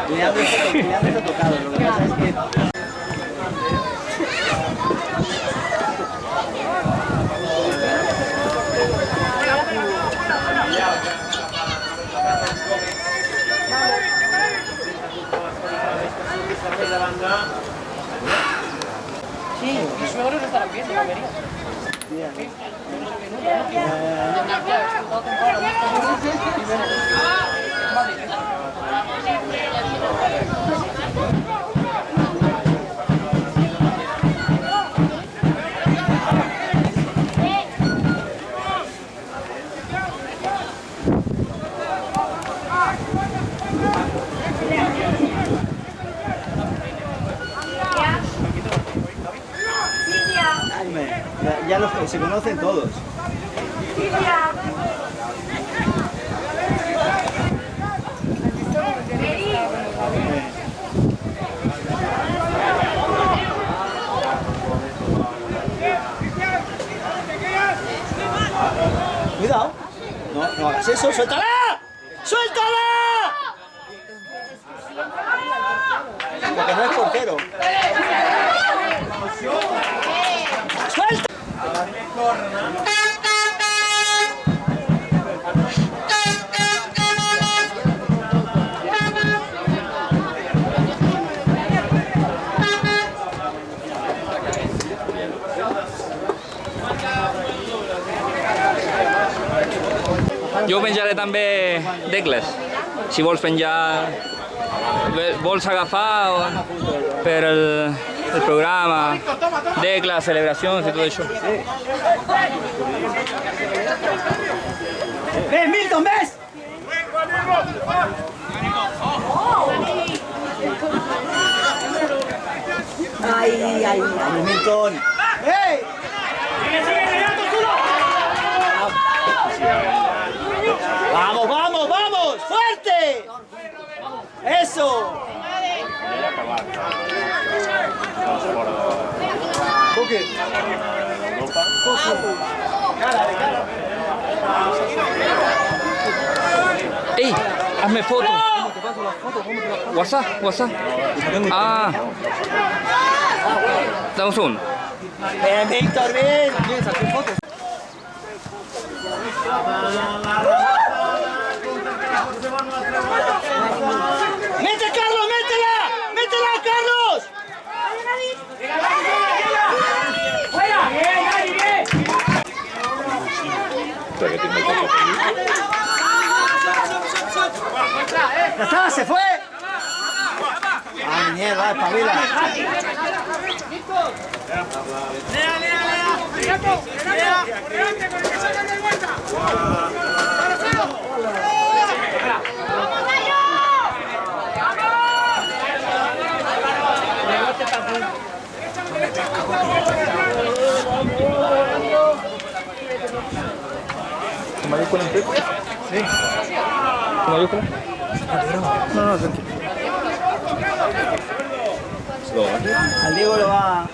Leandro está tocado, lo que pasa es que... Sí, mis suegros estarán bien, no verías. Ya se conocen todos. Cuidado. No hagas eso. ¡Suéltala! ¡Suéltala! Porque no es portero. ¡Suelta! Jo penjaré també d'Egles. Si vols penjar... Vols agafar per el programa d'Egles, celebracions i tot això. ¡Ves, Milton, ves! ¡Ay, Milton! ¡Hey! ¡Vamos, vamos, vamos! ¡Fuerte! ¡Eso! ¡Ey! ¡Hazme foto! WhatsApp, WhatsApp. Ah. Dame un segundo. ¡Bien, Víctor, bien! ¡Bien, saqué fotos! ¡Mete, Carlos, métela! ¡Métela, Carlos! ¡Fuera! ¡Bien, Dani, bien! ¡Ya está, se fue! ¡Ah, mierda, espabila! ¿Con mayúscula en pecho? Sí. ¿Con mayúscula? No, tranquilo. Al Diego lo va...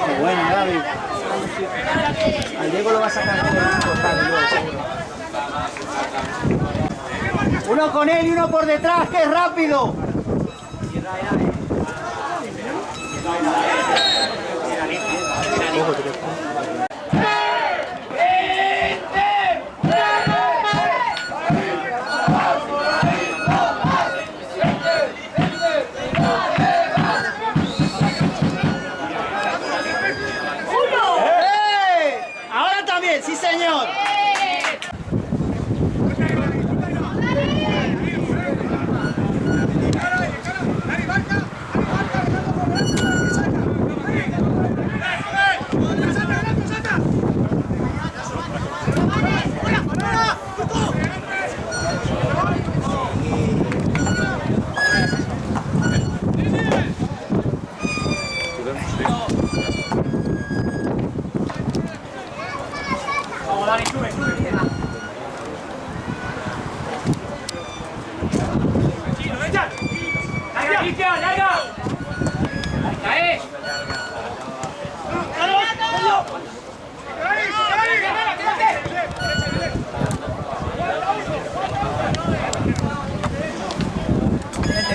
Qué buena, Gaby. Al Diego lo va a sacar seguro. Uno con él y uno por detrás, que es rápido. ¡Sí, señor!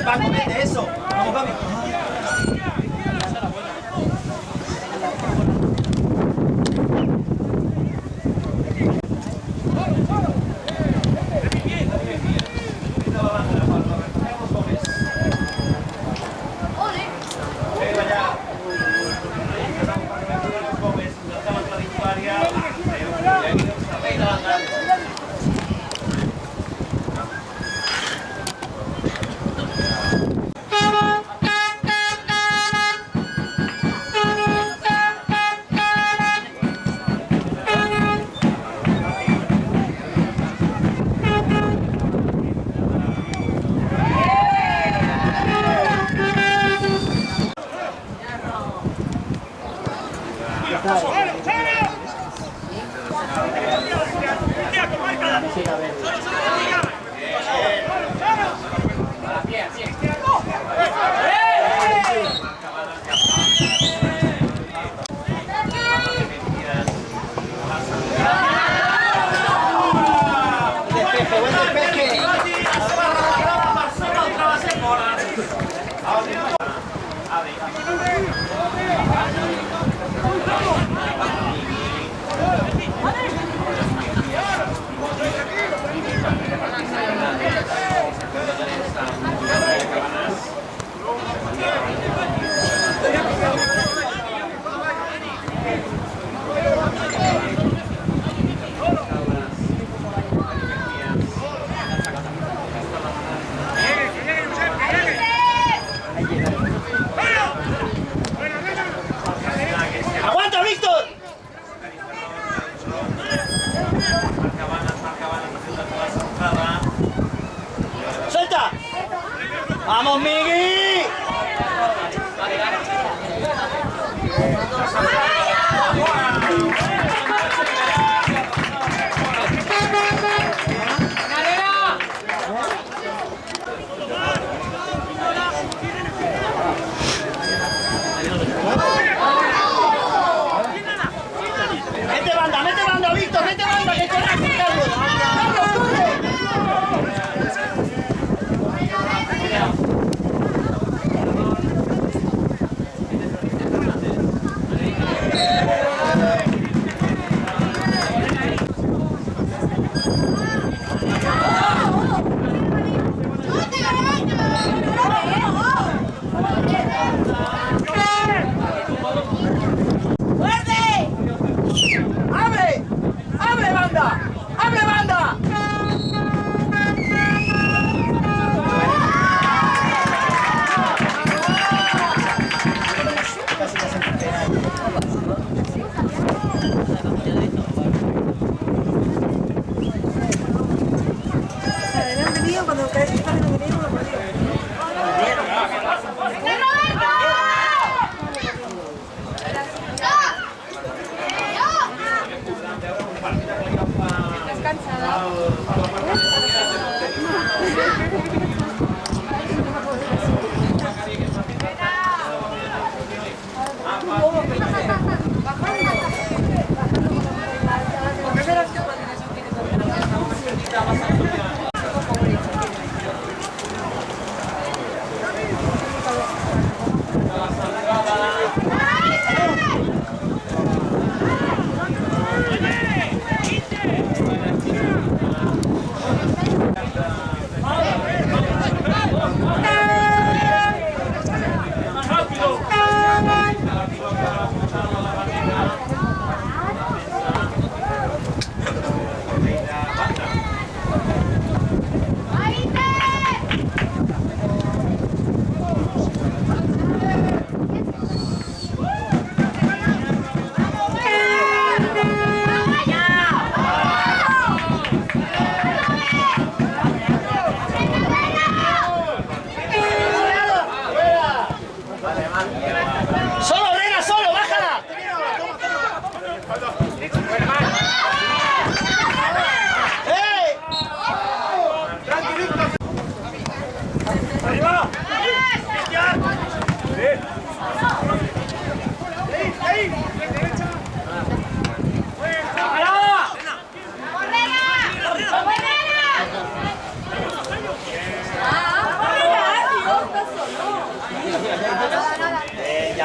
Paco, mete eso. Vamos, Gaby. ¡Aguanta, Víctor! ¡Suelta! ¡Vamos, Migui! Mete banda, Víctor, mete banda, que coraje, Carlos. ¡Carlos, corre!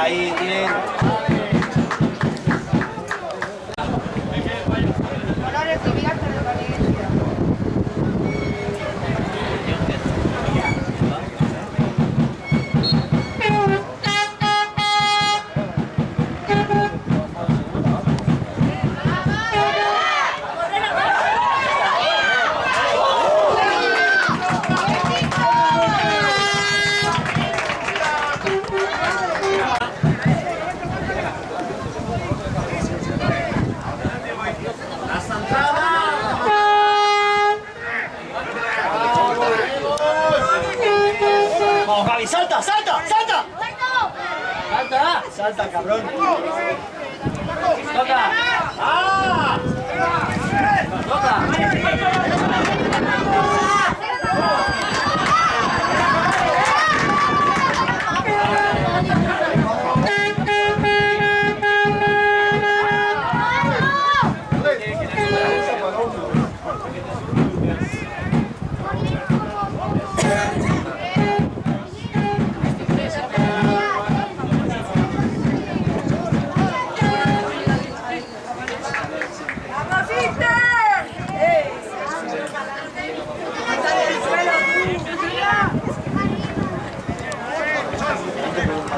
Ahí tienen. Vamos, Gaby, salta, salta, salta. Salta, salta, cabrón. Toca. ¡Ah!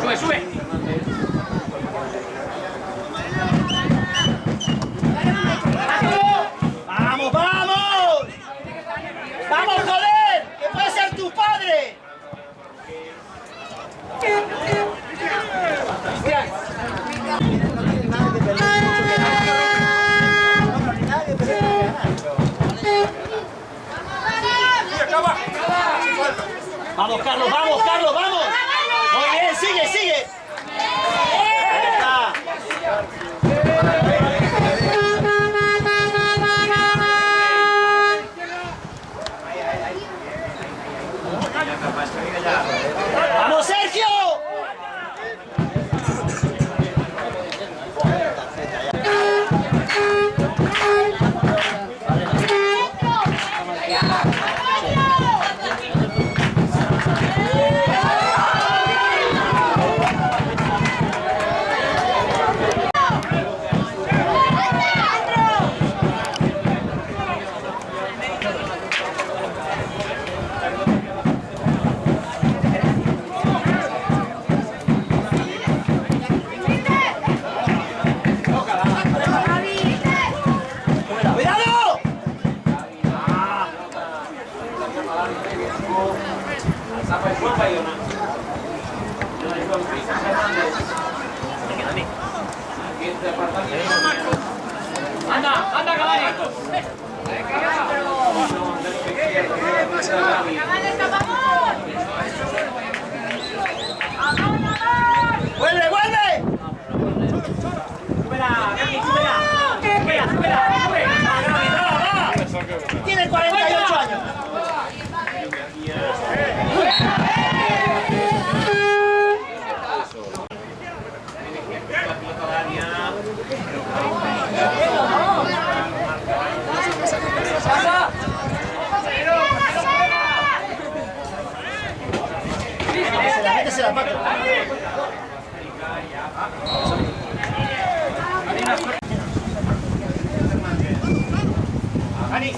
Sube, sube. ¡Vamos, vamos! ¡Vamos, joder! ¡Que puede ser tu padre! Vamos, Carlos, vamos, Carlos, vamos. Muy bien, sigue, sigue. Ahí está. ¡Vamos, Sergio! ¡Anda, anda, Cavani! ¡Vuelve, vuelve! Tiene 48 años. Se la mete. ¡Ani!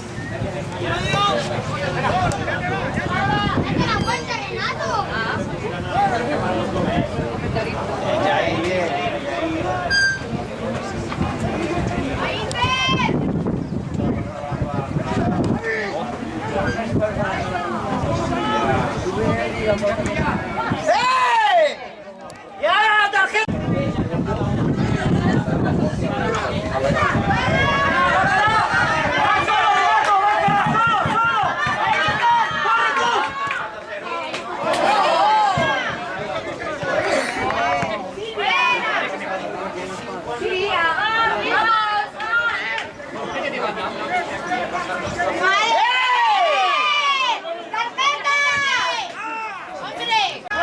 ¡Eh! ¡Ya, tarjeta! ¡Carpeta! ¡Hombre!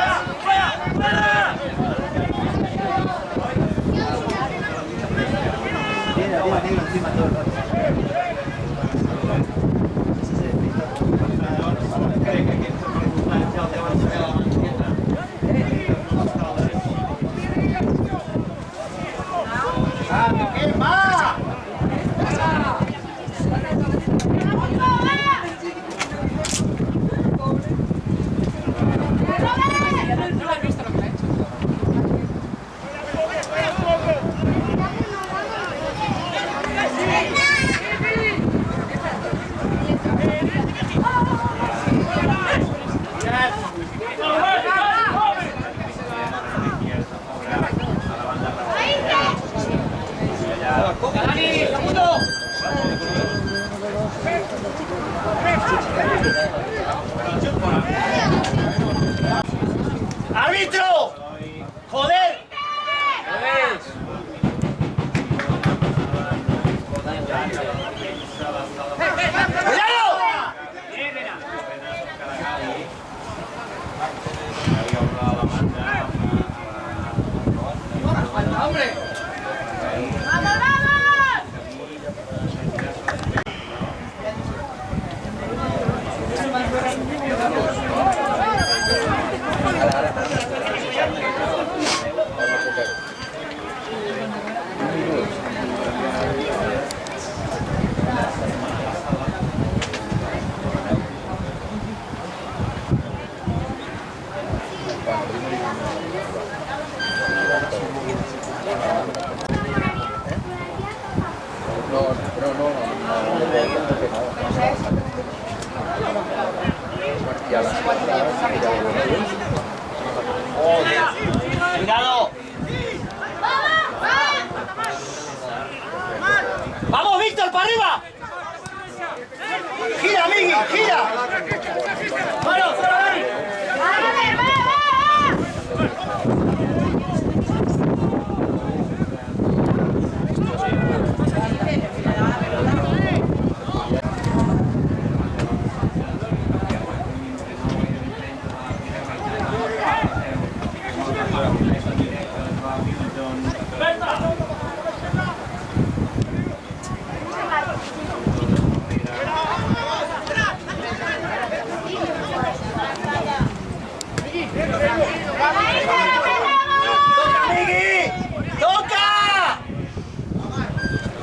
¡Cuidado! ¡Vamos, Víctor, para arriba! ¡Gira, Miguel! ¡Gira! ¡Vamos,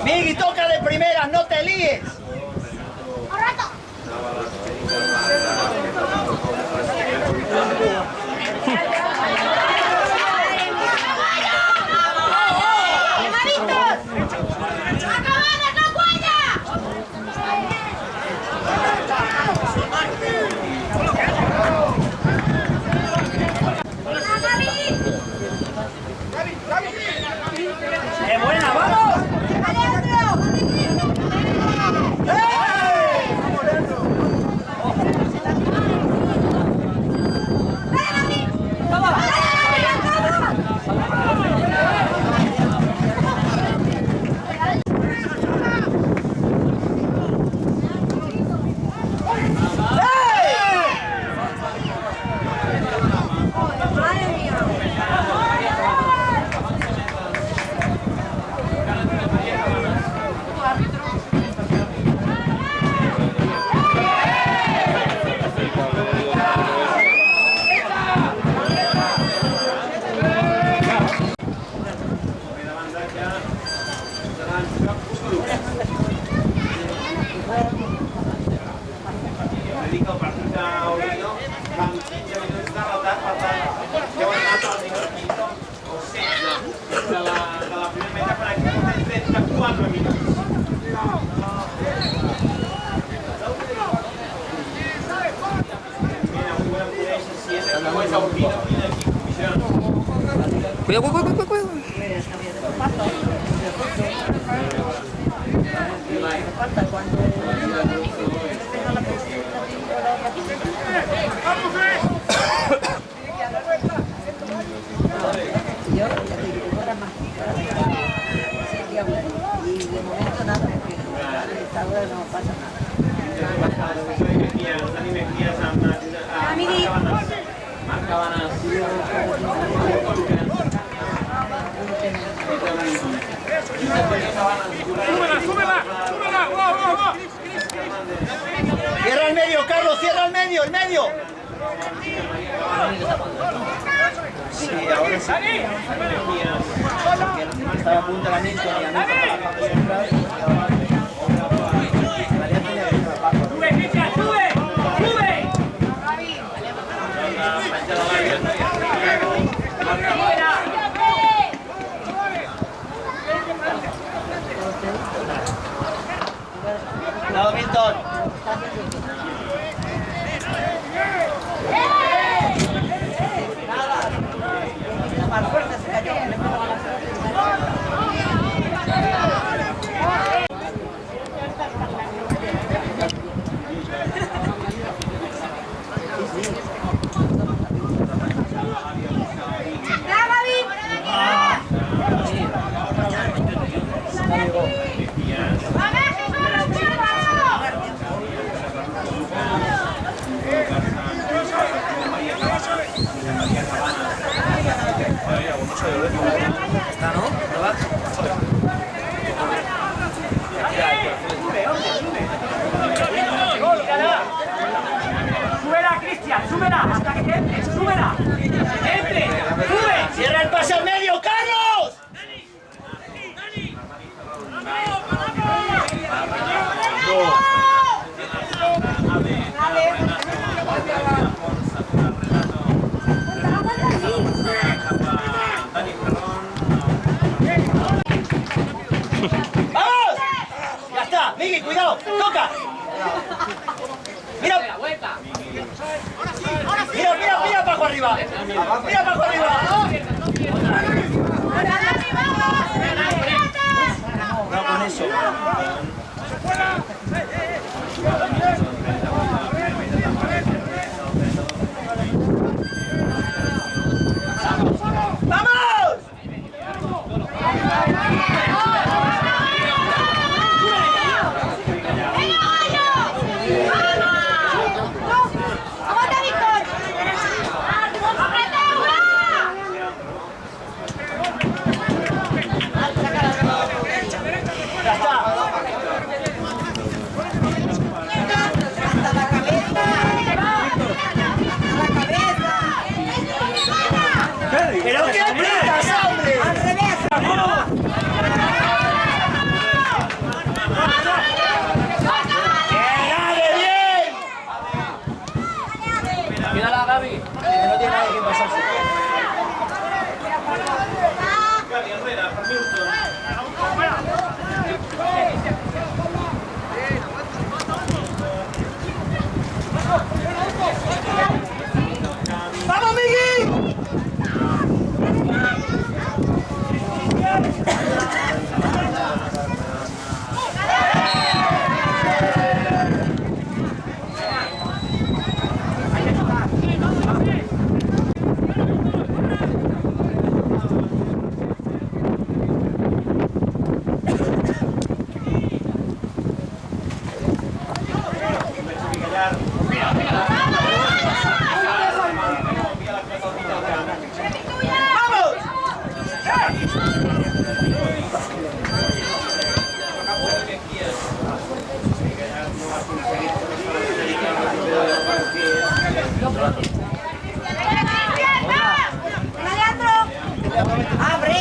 Migui, toca de primeras, no te líes. ¡Qué buena, vamos! Cuidado, cuidado, cuidado. Y de momento nada, porque a esta hora no pasa nada. Cierra el medio, Carlos, cierra el medio, el medio. Sí, ahora sí. Estaba a punto la Milton y a mí Cuidado, Milton. Más fuerte se cayó. ¿Está, no? ¡Súbela, Cristian! ¡Súbela! ¡Hasta que entre! ¡Súbela! ¡Entre! ¡Sube! ¡Cierra el pase al medio, Carlos! ¡Vamos! ¡Ya está! ¡Miguel, cuidado! ¡Toca! ¡Mira! ¡Mira para arriba! ¡Mira para arriba! No, con eso. ¡Vamos! ¡Ya está! ¿Pero qué aprietas, hombre? ¡Al revés! ¡Bien! Mírala, Gaby. Que no tiene nadie que pasarse. ¡Vamos, Miguel! ¡Abre!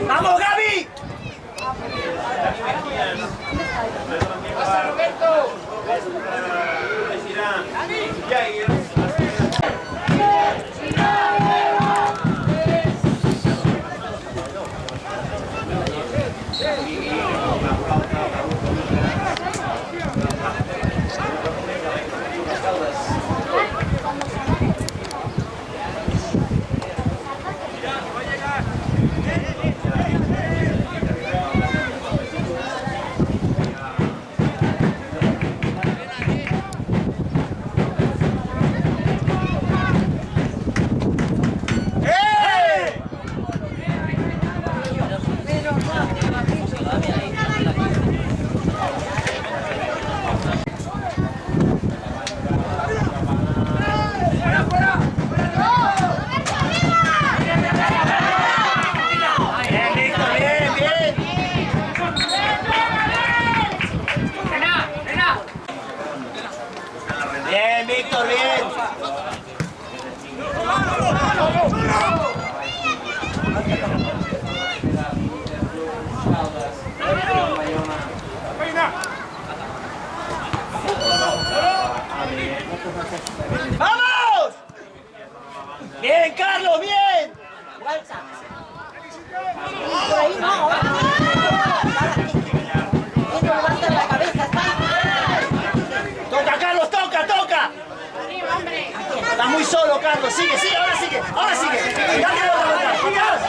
¡Vamos, Gaby! ¡Pasa, Roberto! Bien, Víctor, bien. Por ahí no, ahora. Y no levanta la cabeza, está. ¡Toca, Carlos! ¡Toca, toca! Está muy solo, Carlos. Sigue, sigue, ahora sigue. Ahora sigue. Dale la otra. Cuidado,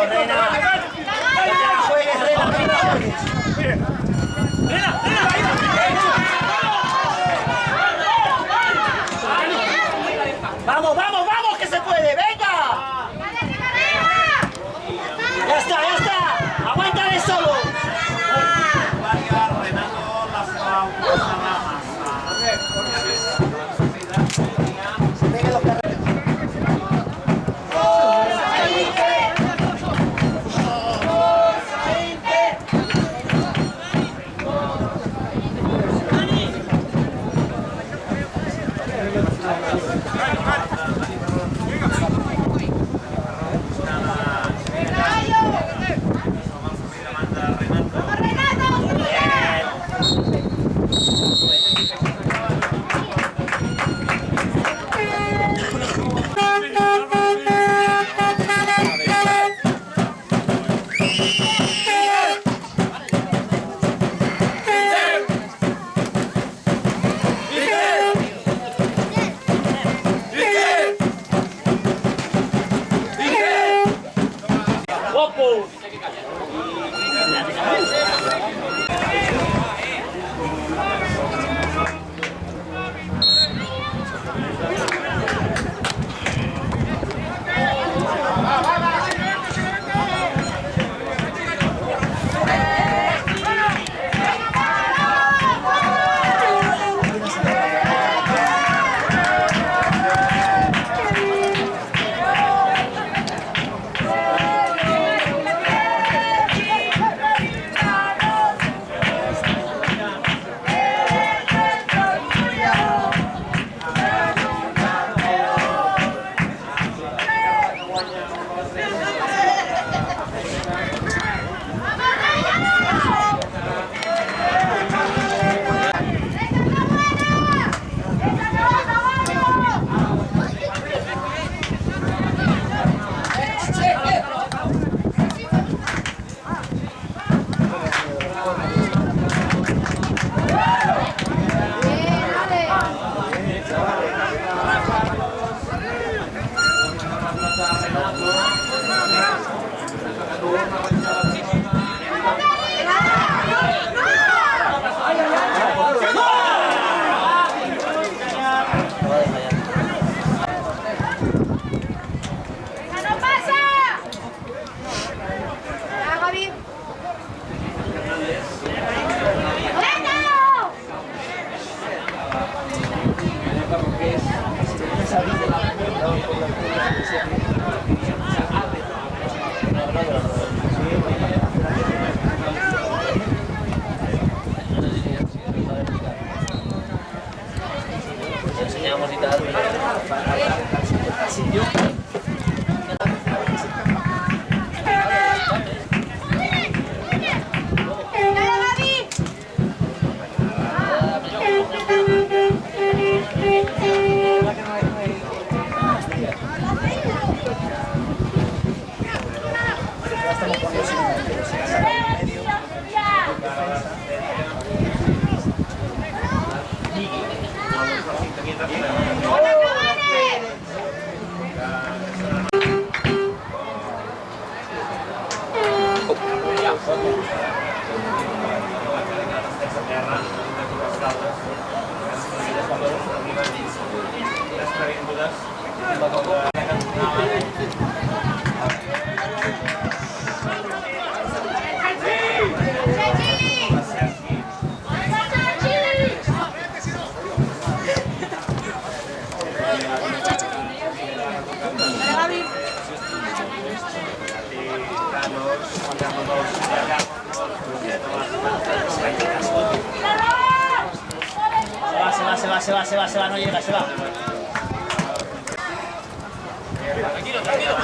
Reina. Juegues, Reina, Reina, juegues. ¡Vamos, vamos, vamos! ¡Que se puede! ¡Venga! ¡Ya está, ya está! ¡Aguántale solo! Se va, no llega, se va. Tranquilo, tranquilo.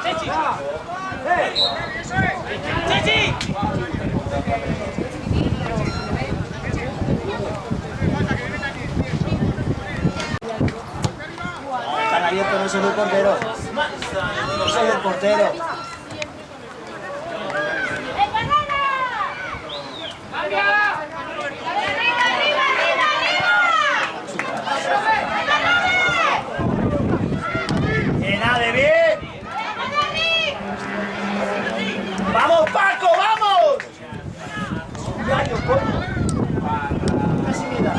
¡Chechi! ¡Chechi! ese es el portero. Ese es el portero. ¡De bien! ¡Vamos, Paco, vamos! ¡Gallo, coño! Casi me da.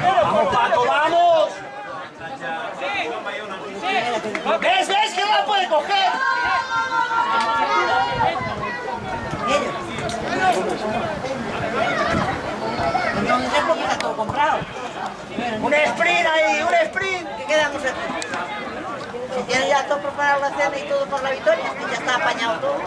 ¡Vamos, Paco, vamos! ¿Ves? ¿Ves que no la puede coger? Entonces es porque está todo comprado. Un sprint ahí, un sprint. ¿Qué quedamos aquí? Si tiene ya todo preparado la cena y todo por la victoria, ya está apañado todo.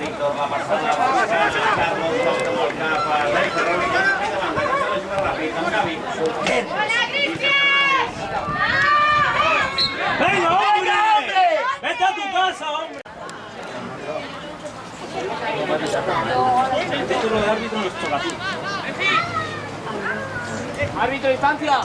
Víctor va passar la bola, Carlos toca molt cap a l'Eric Rodríguez, i davant d'aquesta la juga ràpid, amb Gavi. ¡Venga, hombre! ¡Vete a tu casa, hombre! El título de árbitro nos toca a ti. Árbitro, distancia.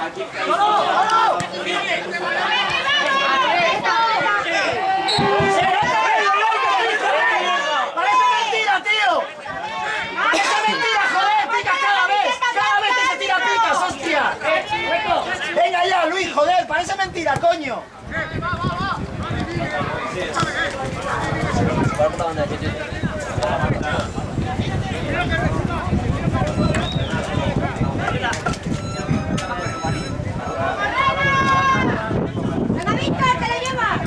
¡Parece mentira, tío! ¡Parece mentira, joder! ¡Picas cada vez! ¡Cada vez que te tira picas, hostia! ¡Venga ya, Luis, joder! ¡Parece mentira, coño! ¡Venga, Víctor, te la lleva!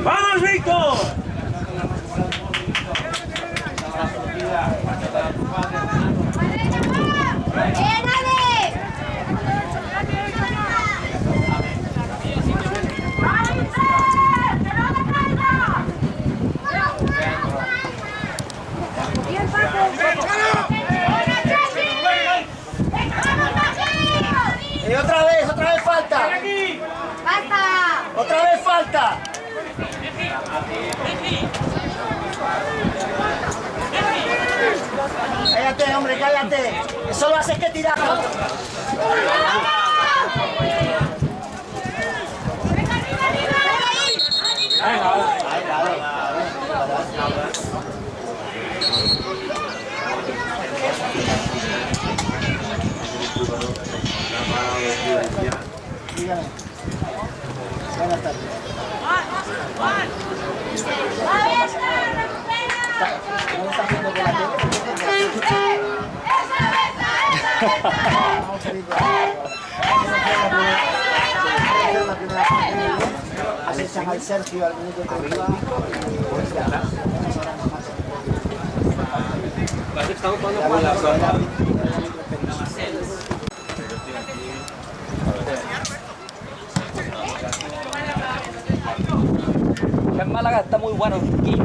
¡Vamos, Víctor! ¡Bien, Ale! ¡Bien, Otra vez falta. ¡Basta! Otra vez falta. Cállate, hombre, cállate. Que solo haces que tirar. Dígame. Buenas tardes. ¿No lo estás viendo por la tele? Vamos a salir por ahí. Asestan al Sergio al minuto 30. Estamos jugando con la zona. En Málaga está muy bueno aquí.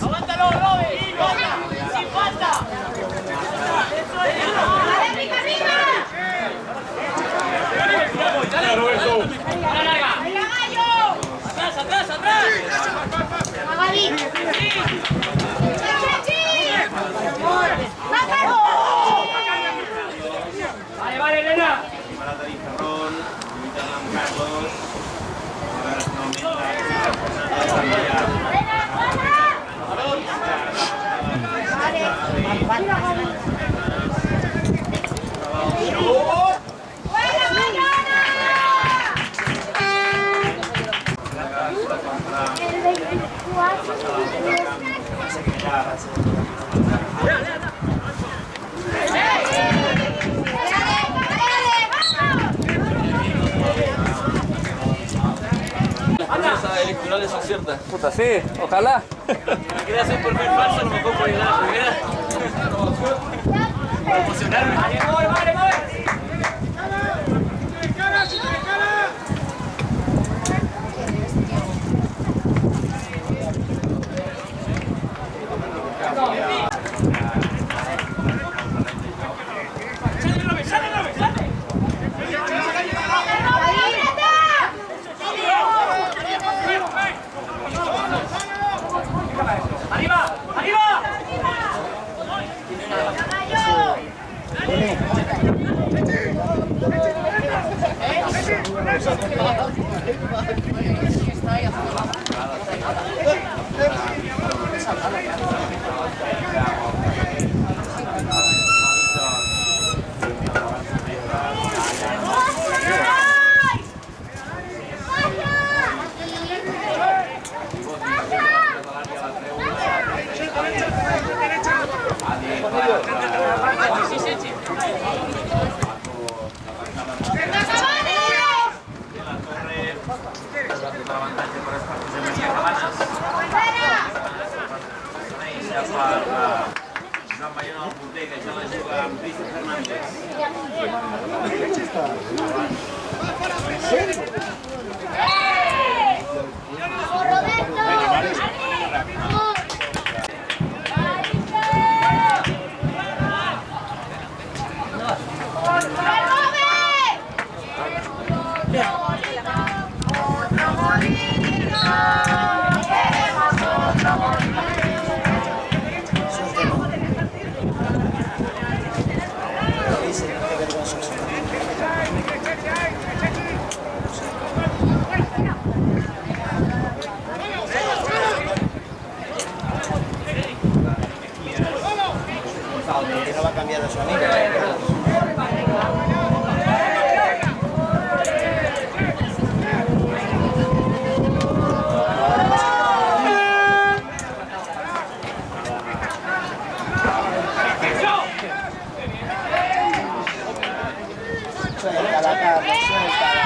¡Aguántalo, Robin! ¡Sin falta! ¡Dale, Roberto! ¡Venga, Gallo! ¡Atrás, atrás, atrás! ¡Gaby! ¡Vale, vale, nena! Para Tarifa Ron, invitan a Carlos, El 24. Esa electoral es cierta. Puta, sí, ojalá. Quería hacer por perfil falso, a lo mejor por llegar a la primera. Para emocionarme. ¡Vale, voy, vale, voy! ¡Arriba! ¡Arriba! Viene. No va a cambiar a su amigo. Suelta la carne, suelta.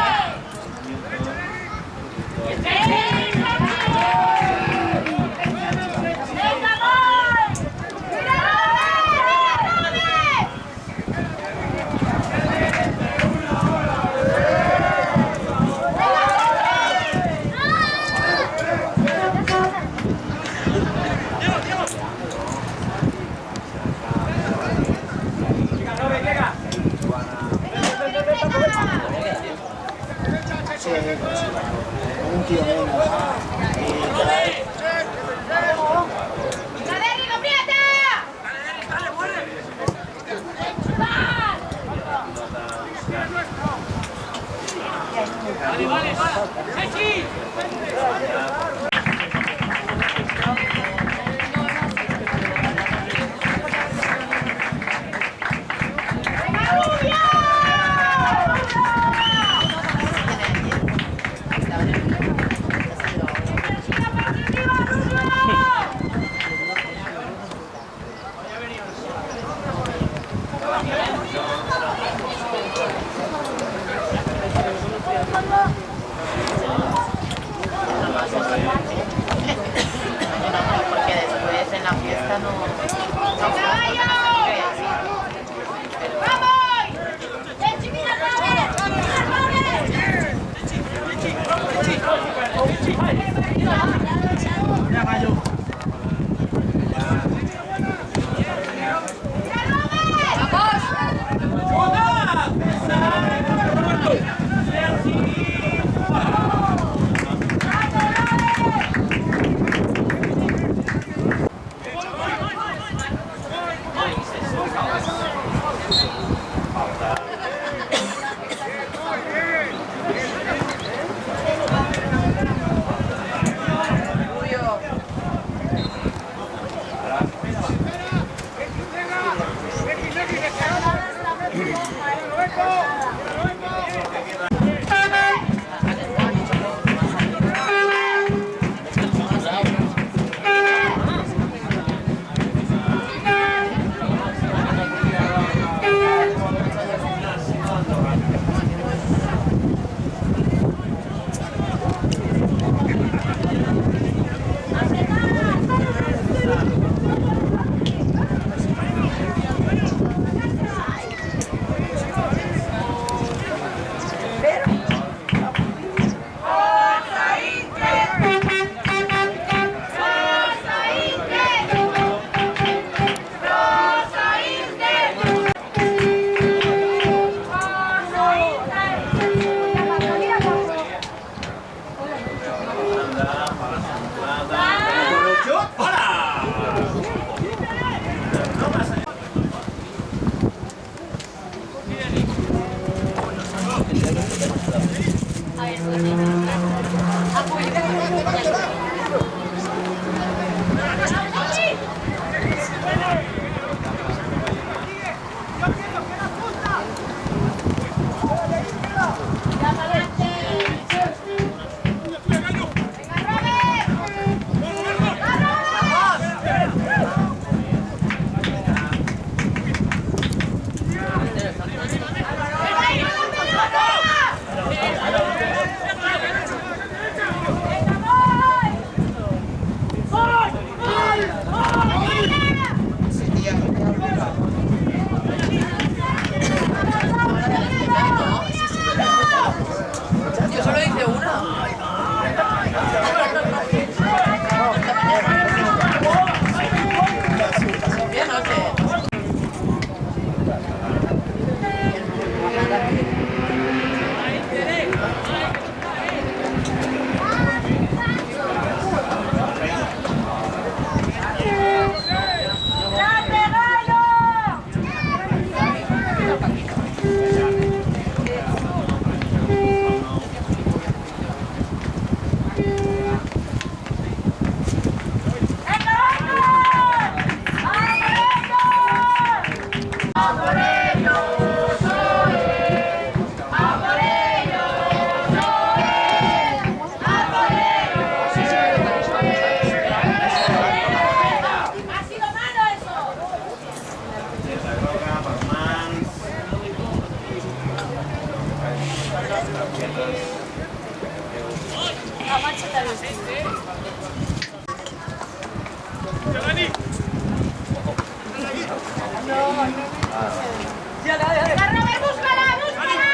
Robert, búscala, búscala.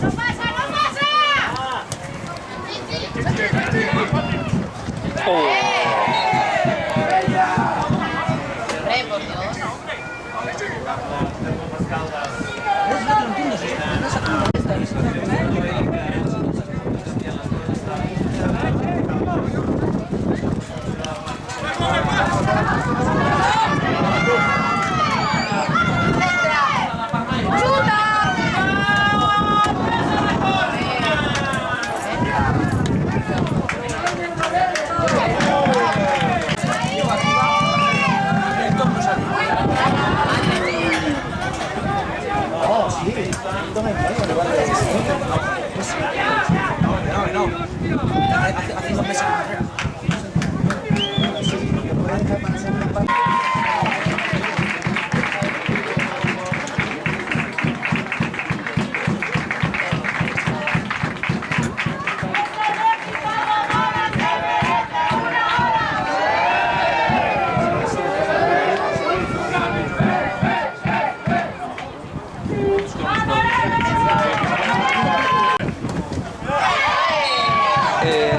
¡No pasa, no pasa!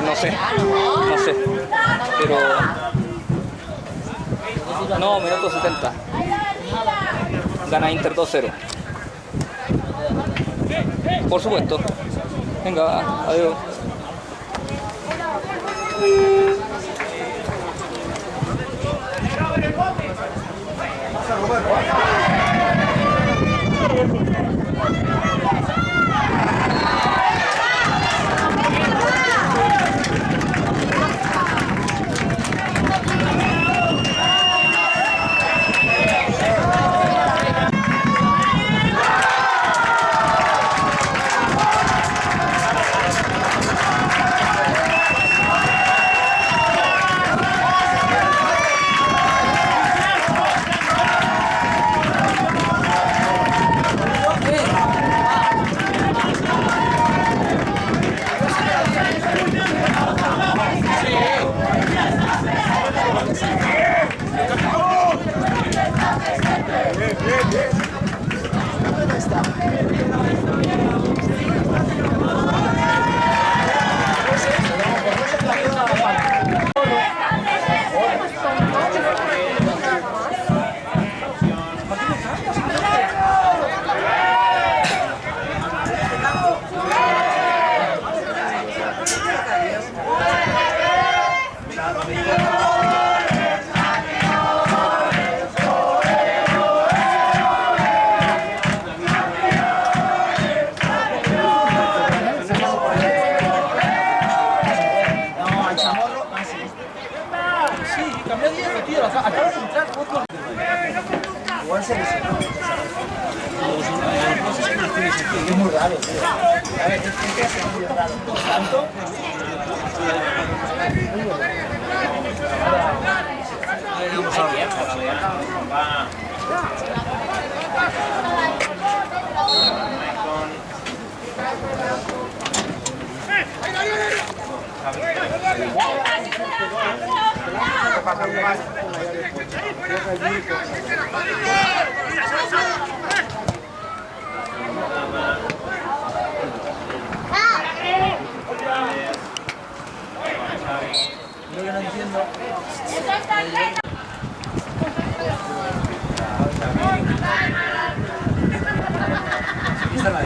No sé, pero no, minuto 70. Gana Inter 2-0. Por supuesto. Venga, adiós. Es muy raro, tío. A ver, es que es muy raro. ¿Tanto? Lo que no entiendo. Esta es la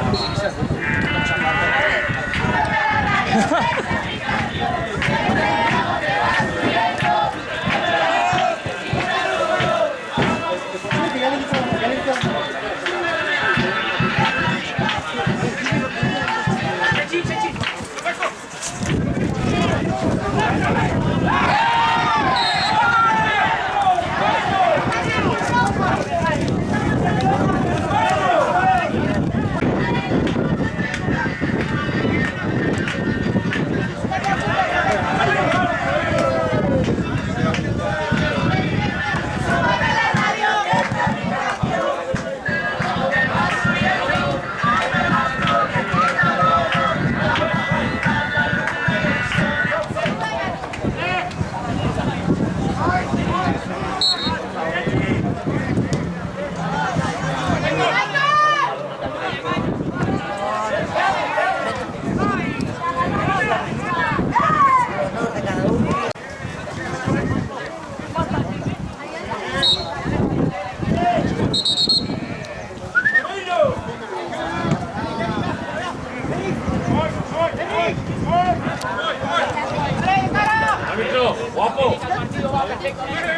Árbitro, guapo.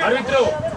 Árbitro.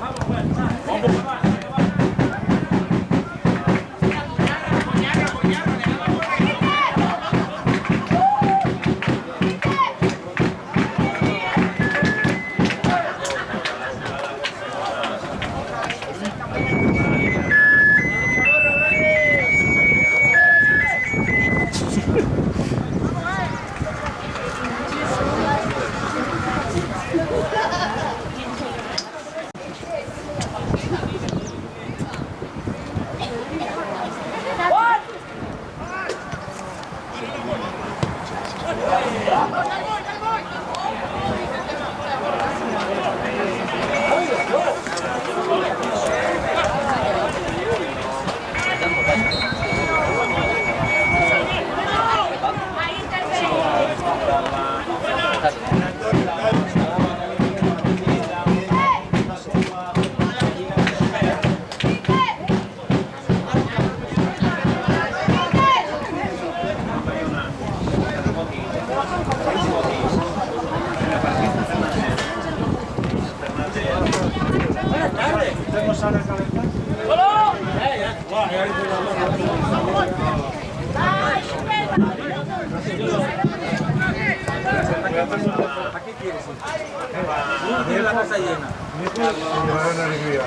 La casa llena. Una alegría,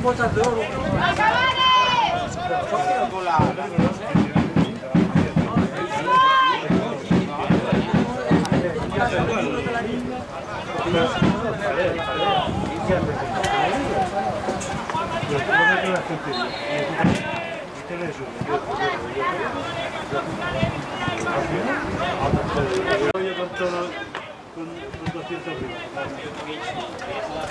botas de oro. Con 200 ¡Vamos!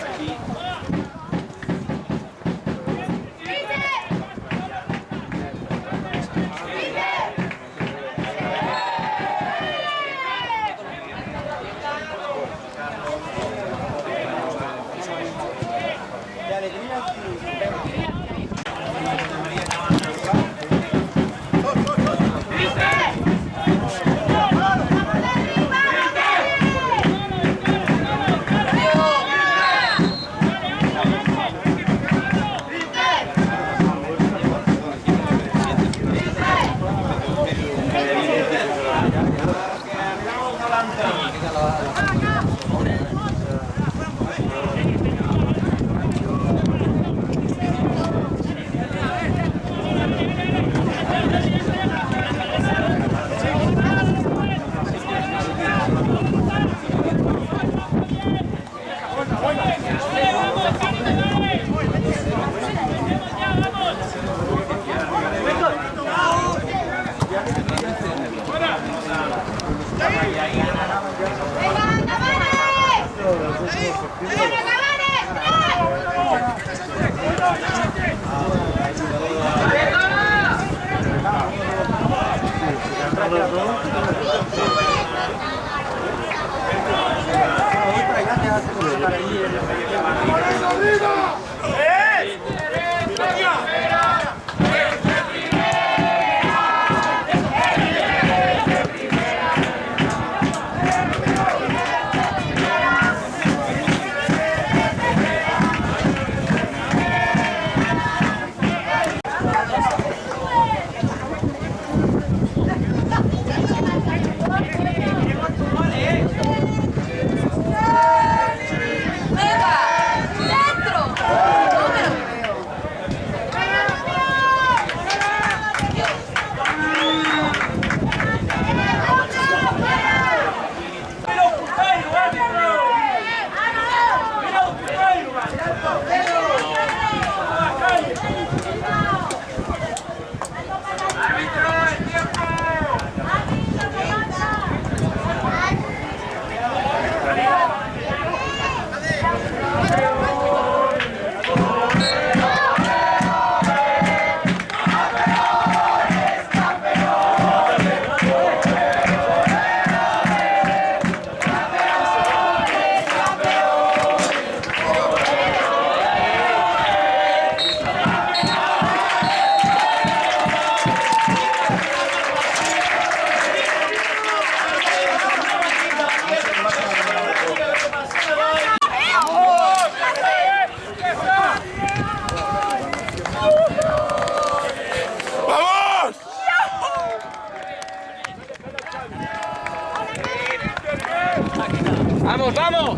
¡Vamos, vamos!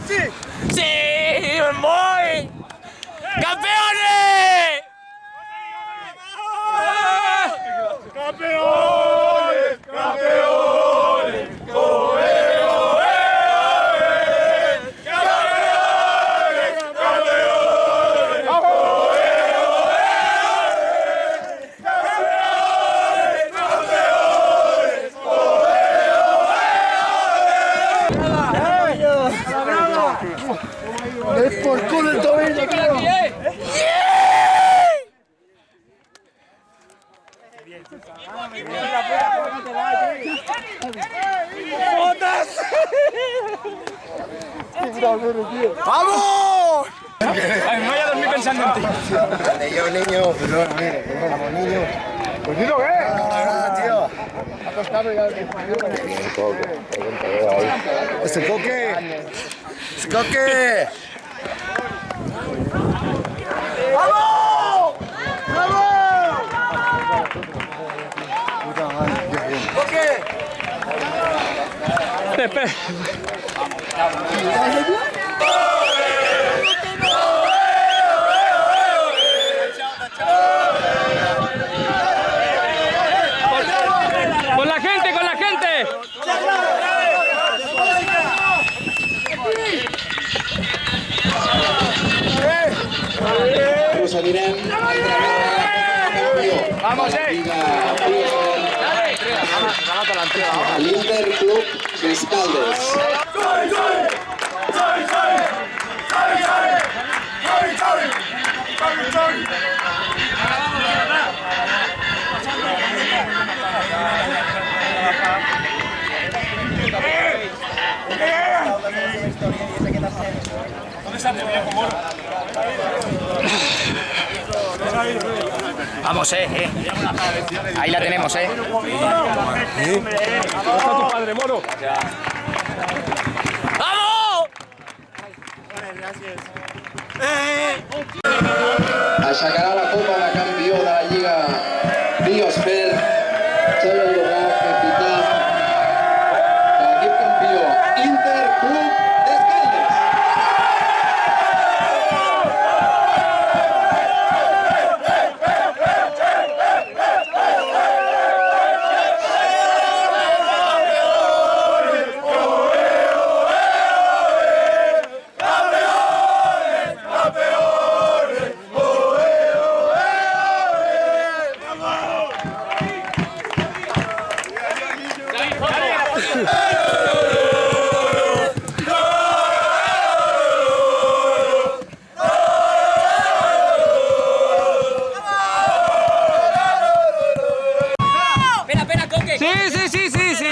¡Sí! ¡Sí! ¡Voy! ¡Campeones! ¡Campeones! ¡Campeones! ¡Oe, oe, oe! ¡Campeones! ¡Campeones! ¡Oe, oe, oe! ¡Campeones! ¡Campeones! ¡Oe, ¡es por culo el tobillo, tío! ¡Vamos! Ay, me voy a dormir pensando en ti. Niño. Perdóname, niño. ¿Coñito qué? Tío. Acostado ya. ¡Ese coque! ¡Ese coque! ¡Vamos! ¡Vamos! ¡Coque! Pepe. ¡Con la gente, con la gente! Procedirem a entregar ¡Vamos, l'Interclub d'Escaldes. Vamos, ahí la tenemos, ¿Dónde está tu padre, moro? ¡Vamos! Aixecarà la copa de campió de la Lliga Biosfer, Xavi Andorrà, capità de l'equip campió Interclub d'Escaldes. Sí, sí, sí, sí, sí.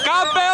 ¡Campe!